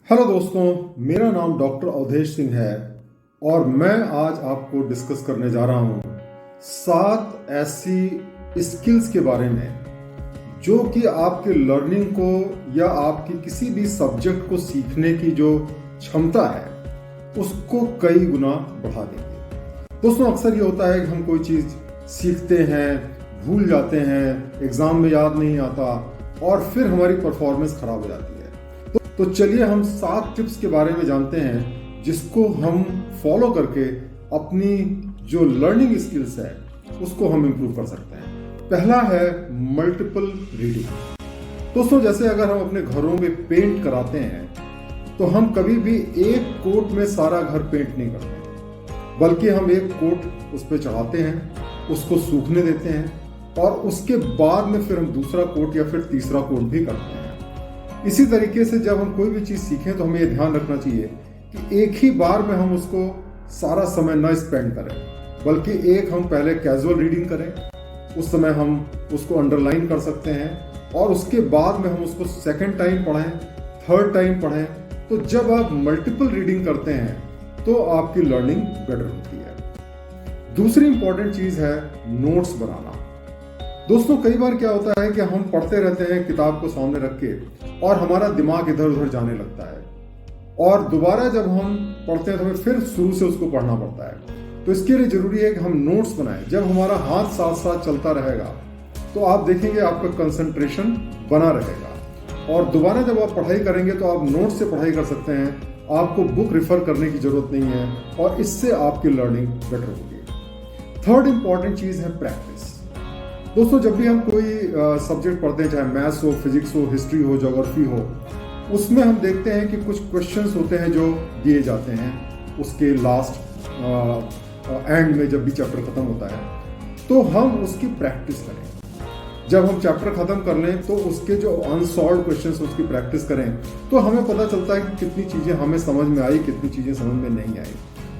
Hello दोस्तों, मेरा नाम डॉक्टर अवधेश सिंह है और मैं आज आपको डिस्कस करने जा रहा हूँ 7 ऐसी स्किल्स के बारे में जो कि आपके लर्निंग को या आपकी किसी भी सब्जेक्ट को सीखने की जो क्षमता है उसको कई गुना बढ़ा देंगे। दोस्तों, अक्सर ये होता है कि हम कोई चीज़ सीखते हैं, भूल जाते हैं, एग्ज़ाम में याद नहीं आता और फिर हमारी परफॉर्मेंस खराब हो जाती है। तो चलिए हम 7 टिप्स के बारे में जानते हैं जिसको हम फॉलो करके अपनी जो लर्निंग स्किल्स है उसको हम इम्प्रूव कर सकते हैं। पहला है मल्टीपल रीडिंग। दोस्तों, जैसे अगर हम अपने घरों में पेंट कराते हैं तो हम कभी भी एक कोट में सारा घर पेंट नहीं करते, बल्कि हम एक कोट उस पर चढ़ाते हैं, उसको सूखने देते हैं और उसके बाद में फिर हम दूसरा कोट या फिर तीसरा कोट भी करते हैं। इसी तरीके से जब हम कोई भी चीज़ सीखें तो हमें ये ध्यान रखना चाहिए कि एक ही बार में हम उसको सारा समय न स्पेंड करें, बल्कि एक हम पहले कैजुअल रीडिंग करें, उस समय हम उसको अंडरलाइन कर सकते हैं और उसके बाद में हम उसको सेकंड टाइम पढ़ें, थर्ड टाइम पढ़ें। तो जब आप मल्टीपल रीडिंग करते हैं तो आपकी लर्निंग बेटर होती है। दूसरी इंपॉर्टेंट चीज़ है नोट्स बनाना। दोस्तों, कई बार क्या होता है कि हम पढ़ते रहते हैं किताब को सामने रख के और हमारा दिमाग इधर उधर जाने लगता है और दोबारा जब हम पढ़ते हैं तो हमें फिर शुरू से उसको पढ़ना पड़ता है। तो इसके लिए जरूरी है कि हम नोट्स बनाएं। जब हमारा हाथ साथ साथ चलता रहेगा तो आप देखेंगे आपका कंसंट्रेशन बना रहेगा और दोबारा जब आप पढ़ाई करेंगे तो आप नोट्स से पढ़ाई कर सकते हैं। आपको बुक रेफर करने की जरूरत नहीं है और इससे आपकी लर्निंग बेटर होगी। थर्ड इंपॉर्टेंट चीज़ है प्रैक्टिस। दोस्तों, जब भी हम कोई सब्जेक्ट पढ़ते हैं, चाहे मैथ्स हो, फिजिक्स हो, हिस्ट्री हो, ज्योग्राफी हो, उसमें हम देखते हैं कि कुछ क्वेश्चंस होते हैं जो दिए जाते हैं उसके लास्ट एंड में, जब भी चैप्टर खत्म होता है तो हम उसकी प्रैक्टिस करें। जब हम चैप्टर खत्म कर लें तो उसके जो अनसॉल्व क्वेश्चंस उसकी प्रैक्टिस करें तो हमें पता चलता है कि कितनी चीज़ें हमें समझ में आई, कितनी चीज़ें समझ में नहीं आई,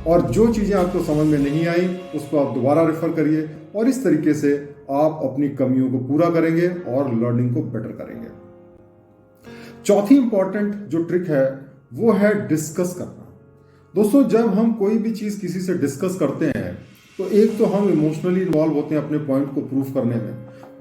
और जो चीज़ें आपको समझ में नहीं आई उसको आप दोबारा रेफर करिए और इस तरीके से आप अपनी कमियों को पूरा करेंगे और लर्निंग को बेटर करेंगे। चौथी इंपॉर्टेंट जो ट्रिक है वो है डिस्कस करना। दोस्तों, जब हम कोई भी चीज़ किसी से डिस्कस करते हैं तो एक तो हम इमोशनली इन्वॉल्व होते हैं अपने पॉइंट को प्रूव करने में।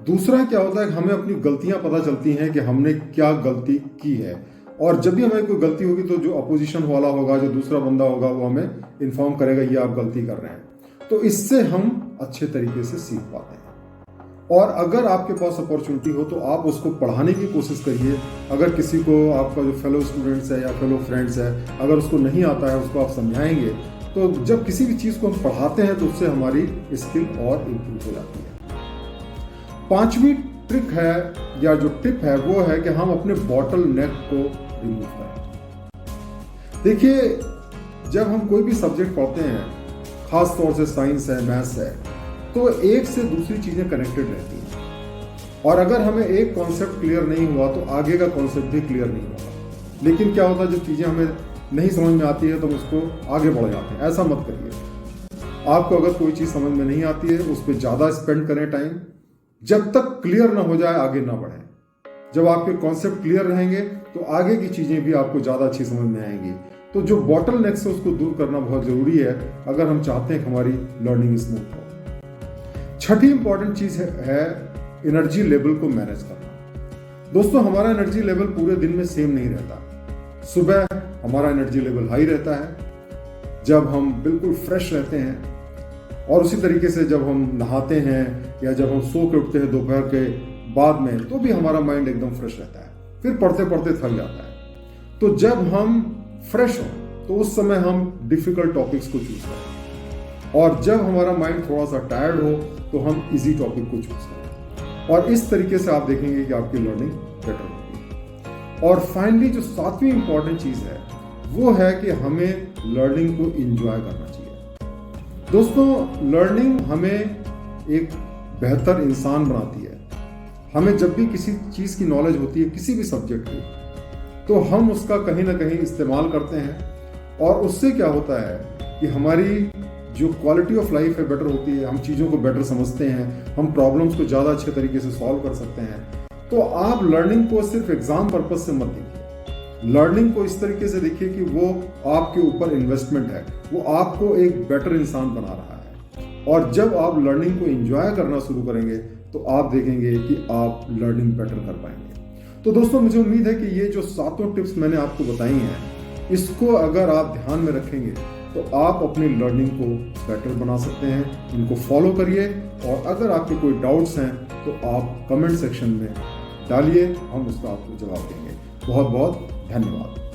दूसरा क्या होता है कि हमें अपनी गलतियां पता चलती हैं कि हमने क्या गलती की है, और जब भी हमें कोई गलती होगी तो जो अपोजिशन वाला होगा, जो दूसरा बंदा होगा, वो हमें इन्फॉर्म करेगा ये आप गलती कर रहे हैं। तो इससे हम अच्छे तरीके से सीख पाते हैं। और अगर आपके पास अपॉर्चुनिटी हो तो आप उसको पढ़ाने की कोशिश करिए। अगर किसी को, आपका जो फेलो स्टूडेंट्स है या फेलो फ्रेंड्स है, अगर उसको नहीं आता है उसको आप समझाएंगे तो जब किसी भी चीज़ को हम पढ़ाते हैं तो उससे हमारी स्किल और इम्प्रूव हो जाती है। पांचवी ट्रिक है या जो टिप है वो है कि हम अपने बॉटल नेक को रिमूव करें। देखिए, जब हम कोई भी सब्जेक्ट पढ़ते हैं, खास तौर से साइंस है, मैथ्स है, तो एक से दूसरी चीज़ें कनेक्टेड रहती हैं और अगर हमें एक कॉन्सेप्ट क्लियर नहीं हुआ तो आगे का कॉन्सेप्ट भी क्लियर नहीं होगा। लेकिन क्या होता है, जो चीज़ें हमें नहीं समझ में आती है तो हम उसको आगे बढ़ जाते हैं। ऐसा मत करिए। आपको अगर कोई चीज़ समझ में नहीं आती है उस पर ज़्यादा स्पेंड करें टाइम, जब तक क्लियर ना हो जाए आगे ना बढ़ें। जब आपके कॉन्सेप्ट क्लियर रहेंगे तो आगे की चीज़ें भी आपको ज़्यादा अच्छी समझ में आएंगी। तो जो बॉटल नेक है उसको दूर करना बहुत ज़रूरी है अगर हम चाहते हैं कि हमारी लर्निंग स्मूथ हो। छठी इंपॉर्टेंट चीज़ है एनर्जी लेवल को मैनेज करना। दोस्तों, हमारा एनर्जी लेवल पूरे दिन में सेम नहीं रहता। सुबह हमारा एनर्जी लेवल हाई रहता है जब हम बिल्कुल फ्रेश रहते हैं, और उसी तरीके से जब हम नहाते हैं या जब हम सो के उठते हैं दोपहर के बाद में तो भी हमारा माइंड एकदम फ्रेश रहता है, फिर पढ़ते पढ़ते थक जाता है। तो जब हम फ्रेश हों तो उस समय हम डिफिकल्ट टॉपिक्स को चूज करें, और जब हमारा माइंड थोड़ा सा टायर्ड हो तो हम इजी टॉपिक को चूज करें, और इस तरीके से आप देखेंगे कि आपकी लर्निंग बेटर होगी। और फाइनली जो 7वीं इंपॉर्टेंट चीज़ है वो है कि हमें लर्निंग को एंजॉय करना चाहिए। दोस्तों, लर्निंग हमें एक बेहतर इंसान बनाती है। हमें जब भी किसी चीज़ की नॉलेज होती है, किसी भी सब्जेक्ट की, तो हम उसका कहीं ना कहीं इस्तेमाल करते हैं और उससे क्या होता है कि हमारी जो क्वालिटी ऑफ लाइफ है बेटर होती है। हम चीज़ों को बेटर समझते हैं, हम प्रॉब्लम्स को ज़्यादा अच्छे तरीके से सॉल्व कर सकते हैं। तो आप लर्निंग को सिर्फ एग्जाम पर्पज से मत देखिए, लर्निंग को इस तरीके से देखिए कि वो आपके ऊपर इन्वेस्टमेंट है, वो आपको एक बेटर इंसान बना रहा है। और जब आप लर्निंग को एंजॉय करना शुरू करेंगे तो आप देखेंगे कि आप लर्निंग बेटर कर पाएंगे। तो दोस्तों, मुझे उम्मीद है कि ये जो 7 टिप्स मैंने आपको बताई हैं, इसको अगर आप ध्यान में रखेंगे तो आप अपनी लर्निंग को बेटर बना सकते हैं। इनको फॉलो करिए, और अगर आपके कोई डाउट्स हैं तो आप कमेंट सेक्शन में डालिए, हम उसका आपको जवाब देंगे। बहुत बहुत धन्यवाद।